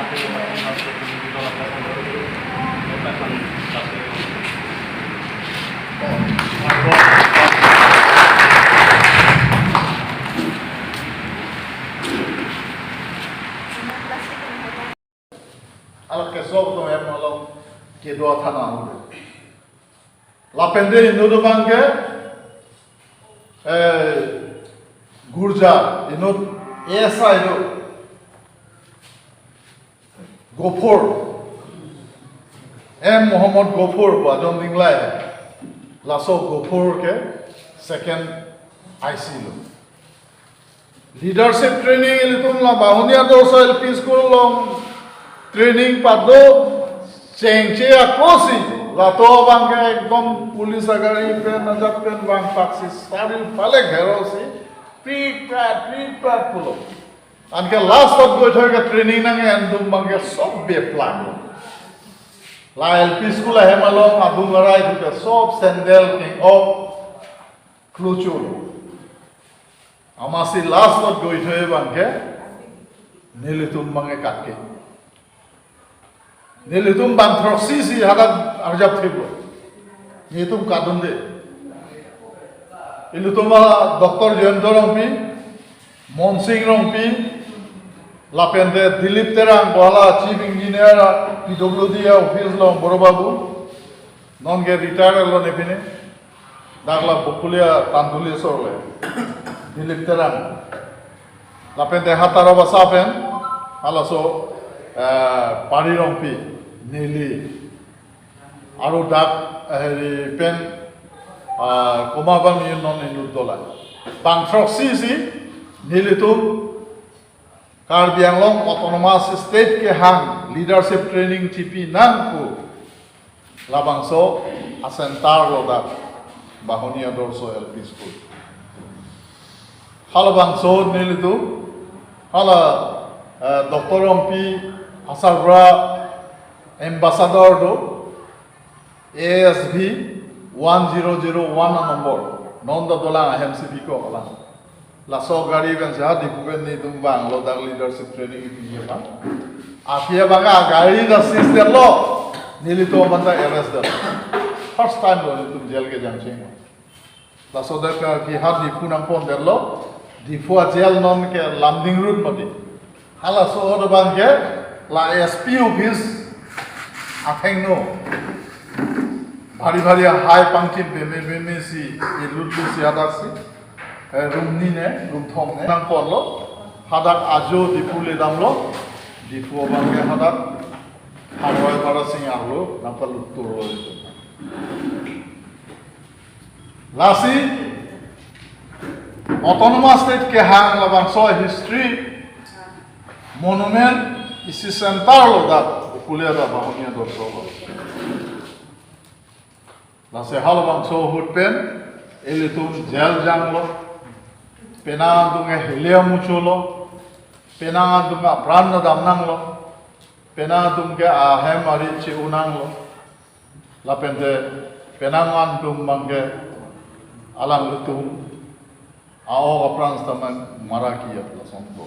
Alat kesok tu em malam kedua tanah. Lapende Hindu bangke Gurja inut esa itu Gopur Muhammad Gopur bajon dinglai laso Gopur ke second IC lo leadership training ilitum la Bahoni Adorsha LP school long training pado cengce akosi lato bangke ekdom pulis agari pen najat pen bang paksis staril pale gherosi pre-pad pulo anke last of go thoga training nang endum bangke sob be plan la LP school he malom adum rai duke sob sandal king of kluchul amasi last of go thoe bangke nilitum bangke kakke nilitum bang troksi si hadat arjab thibo nitum kadunde ilitum Dr. Jayanta Rompi Monsing Rompi lapende Dilip Terang bola chief engineer PWD office lo borobabu non ge retire lo nepine dagla Bakalia Tanduli sorle Dilip Terang lapende hataro basapen alaso Pani Rompi Nili aru dak pen Komabang non inudola bang troksi si nilitum Karbi Anglong autonomous state ke hang leadership training TP nangku labangso asentar lo dak Bahoni Adorsha LP school hala bangso nilitum hala Dr. Rompi Asarbra ambassador do ASV 1001 number non da dolang MCP ko ala la so gari ben sa di buben ni tumbang lo dang leadership training ini pa afia banga gari da system lo nilito banda arrest da first time lo tum jail ke jang sing la so da ka ki ha di punang pon der lo di fu jail non ke landing route mati hala so do bang ke la SP office atheng no भारी high puncture बेमे सी ये लुटलु सी हादाक सी रूमनी ने room थोम ने नाम पड़लो हादाक आजो दिपुले दामलो दिपु बांगे हादाक हारवाय बारा सिंह आलो नापा लुटतो लासी autonomous state के हांग लबांग सो हिस्ट्री मोनुमेंट इसी सेंटर लो दा कुले दा Bahoni Adorsha Nase halabang so hutpen elitum jail janglo penadunga helium muchulo penadunga pranna damnanglo penadunga ahem arichi unanglo lapente penangan tum bangge alang lutum ao aprans tamang maraki apla sonto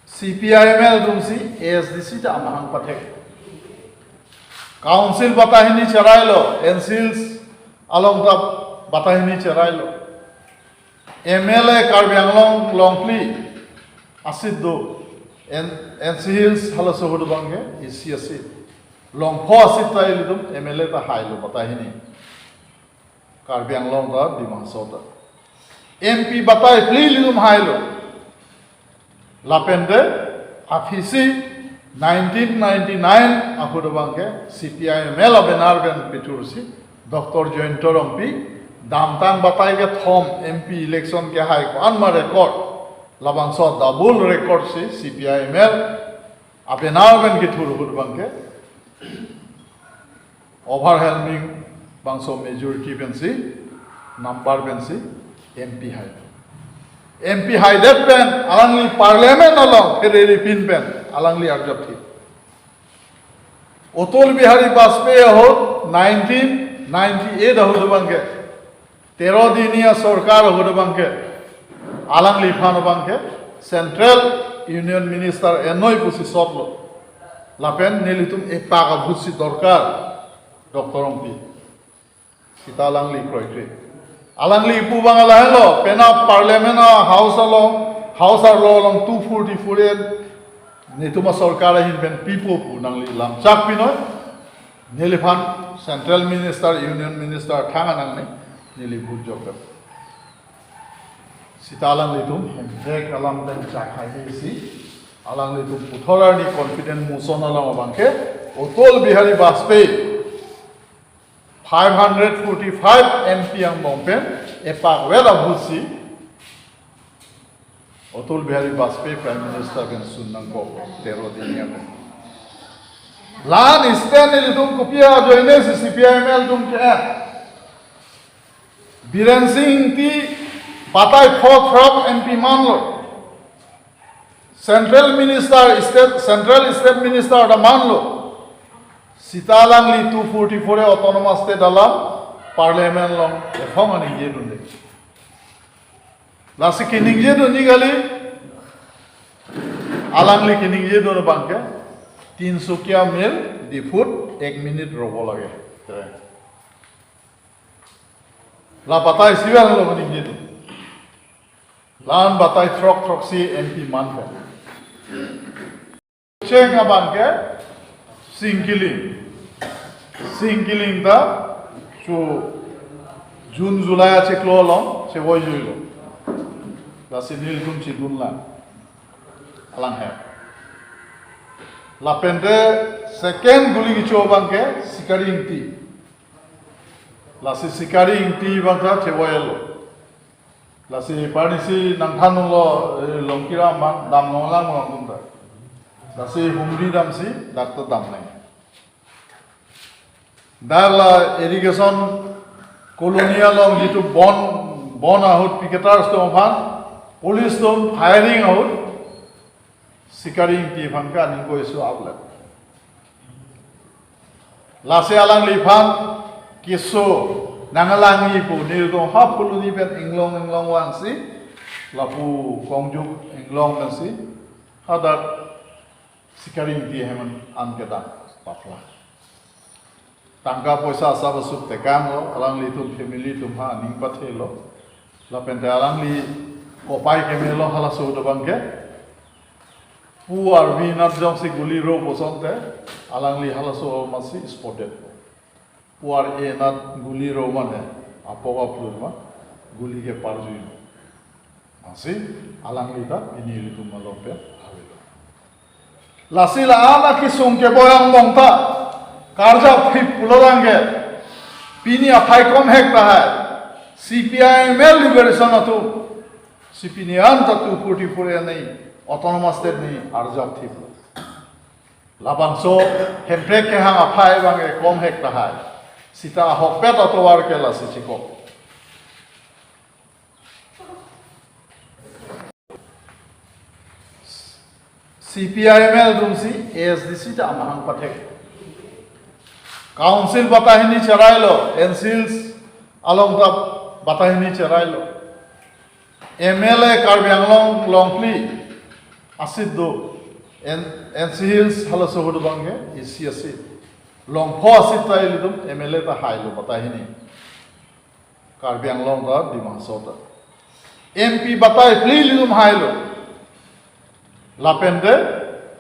CPIML dumsi ASDC ta amahang pathek Council batahini charailo, NCLs along the batahini charailo. MLA Karbi Anglong Longpli Asiddo NCLs halaso hudu bange ECSC Longpho asita ilidum MLA ta hailo batahini Karbi Anglong da Dimansota MP batai pli ilidum hailo Lapende afisi 1999 ahudo bangke CPIML abenar ben pitursi Dr. Jayanta Rompi damtang batai ke thom MP election ke hai ko anma record labangso double record si CPIML abenar ben ke thur hud bangke overwhelming bangso majority ben si number ben si MP hai MP Haidet pen alangli parliament along kereri pin pen alangli arjab thi Atal Bihari Bajpayee ho 1998 ho bangke 13 dinia sarkar ho bangke alang li phan bangke Central Union Minister enoi pusi sotlo lapen nelitum epaga butsi dorkar Dr. Ompi kita alang li kroikri alang li pu bang alahelo pena parliament house along 244 netuma sarkar hin pen people pu nang li lam chak pinoi neliphan Central Minister Union Minister thanga nang ne neli but job sitalang litum hemdek alam dan cakai si alang litum puthora ni confident muson alam abangke Otol Bihari Bajpayee 545 MP ang bompen epak wela busi Otol Bihari Bajpayee Prime Minister ben sunnang ko tero dinya lan isten litum kopia joine CPIML tum ke Biren Singh ti Patai Frog MP manlo Central State Minister ada manlo Sitalang li 244 autonomous state dalam parliament long efong ani je dunde lasi kining je duni gali alang li kining je dun bangke 300 mil di foot 1 minute robo lage la patai siwal lo kining je dun lan batai trok si MP manpe ceng abangke singkiling da chu June July cheklo long che woi joilo la sinil tum chi dunla alang hai la pende second guli gicho bangke sikaring ti la si sikaring ti bangka che woilo la si parisi nangthan lo longkira man dam nonglang ngongta la si humri dam si doctor dam nai dala irrigation colonial long jitu bon ahut picketers to phan police to firing ahut sikaring ti phanka ningko isu avla la se alang li phan kiso nangalangi pu nil to ha puluni ben inglong wang si lapu kongjuk inglong ben si hadat sikaring ti heman ankedan papla tangka poisa sab suk tekam lo alang li tum family tum ha ning pathe lo la pente alang li kopai kemelo hala so do bangke pu ar vi nat jom si guli ro posonte alang li hala so masi spotted pu ar e nat guli ro mane apoga plurma guli ke parjui masi alang li ta ini li tum lo pe lasi la ana ki sungke boyang mongta karja phip pulorange pini aphai kom hekta hai CPIML liberation atu CPNian tatu 44 nei autonomous state nei arjab thip labangso hemprek ke hang aphai bange kom hekta hai sita hokpet atowar ke la sichiko CPIML dumsi ASDC ta amahang pathek Council batahini charailo, NCLs along the batahini charailo. MLA Karbianglong Longpli Asiddo NCLs halaso hudu bange ICSC Longpo asita ilidum MLA ta hailo batahini Karbianglong da Dimansota MP batai pli ilidum hailo Lapende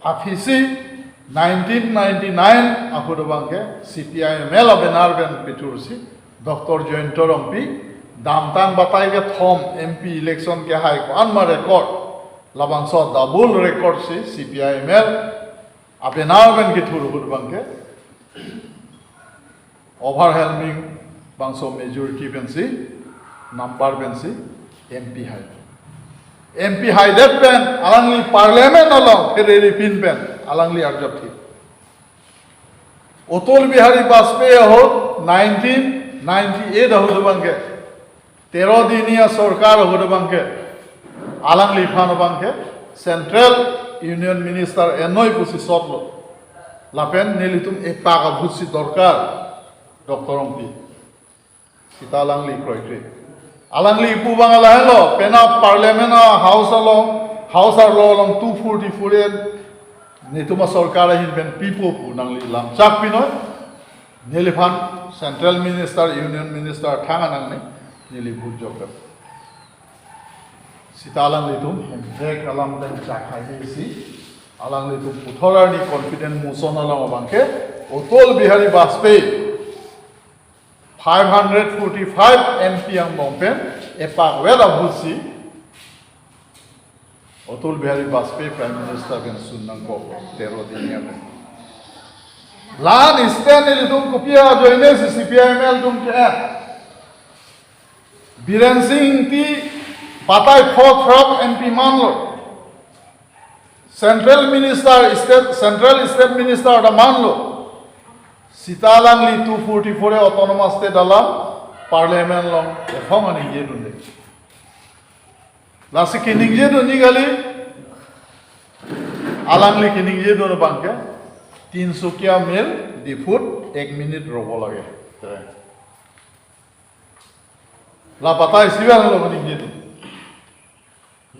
afisi 1999 aku bangke CPIML benar ben pitursi Dr. Jointor Ompi damtang batai ke thom MP election ke hai ko anma record labangso double record si CPIML abenar ben ke thuru bangke overwhelming bangso majority ben si number ben si MP hai MP Haidet pen alangli parliament along kereri pin pen alangli arjab thi Otol Bihari Bajpayee ho 1998 ho bangke 13 dinia sarkar ho bangke alangli phan bangke Central Union Minister enoi pusi sotlo lapen nelitum epaga butsi dorkar Dr. Ompi kita alangli kroikri alangli ipu bangala hello pena parliament house along house along 244 netuma sarkar hin ben people pu nangli lam chak pinoi nelifan central minister union minister thanga nangni neli bujok sitalang litum hek alam dan chakhai si alang litum puthora ni confident muson alam bangke Otol Bihari Bajpayee 545 MP ang bompen epak wela busi Otol Bihari Bajpayee Prime Minister ben sunnang ko tero dinya lan stand litum kopia joine CPIML tum ke Biren Singh ti Patai Frog MP manlo Central State Minister da manlo Sitalang li 244 autonomous state alam parliament long efong ani ye dunde lasi kining ye duni gali alang li kining ye dun bangke 300 mil di foot 1 minute robo lage la batai sivel lo kining ye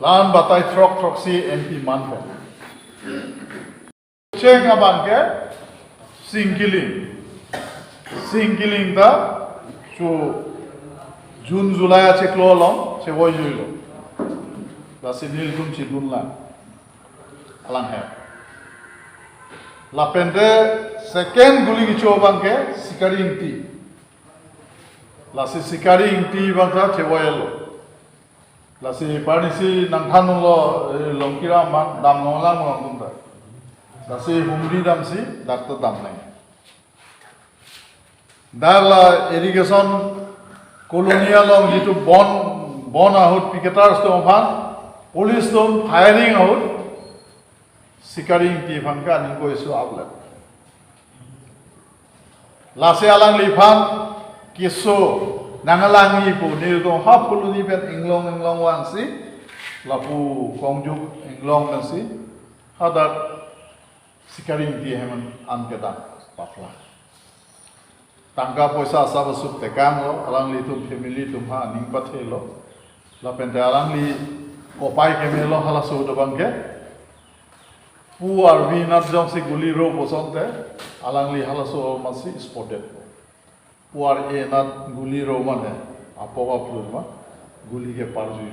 lan batai truck si MP man pe chenga bangke Singkiling da chu June July cheklo long chewoy juilo la sinil tum chidun la alang hai la pende second guli gicho bangke sikaring ti la si sikaring ti bangka chewoyelo la si parisi nangthan lo longkira man dam nolang ngom ta la si humri dam si doctor dam nai Darla irrigation colonial long jitu bon out picketers to fan police to firing out sikaring ti phangka ningko isu outlet lase alang li phan kiso nangalangi pu nil to ha puluni ben inglong wan si lapu kongjuk inglong ben si hada sikaring ti heman ankedan papla tangga poisa sab sup tekang lo alang li tum family tum ha ning pathe lo la pente alang li kopai ke melo hala so do bangke pu arvi nat jom si guli ro posonte alang li hala so masi spotted pu ar e nat guli ro mane apoga plur ma guli ke parju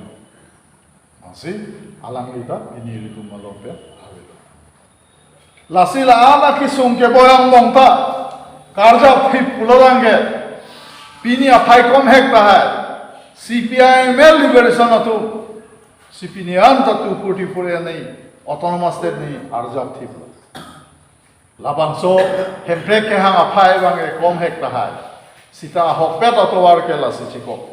masi alang li ta ini li tum malo pe la sila ala ki sum ke boyang mongta Karja phip pulorange pini aphai kom hekta hai CPIML liberation atu CPNian ta 244 nei autonomous state nei arjab thip labangso hemprek ke hang aphai bange kom hekta hai sita hokpet atowar ke la si chiko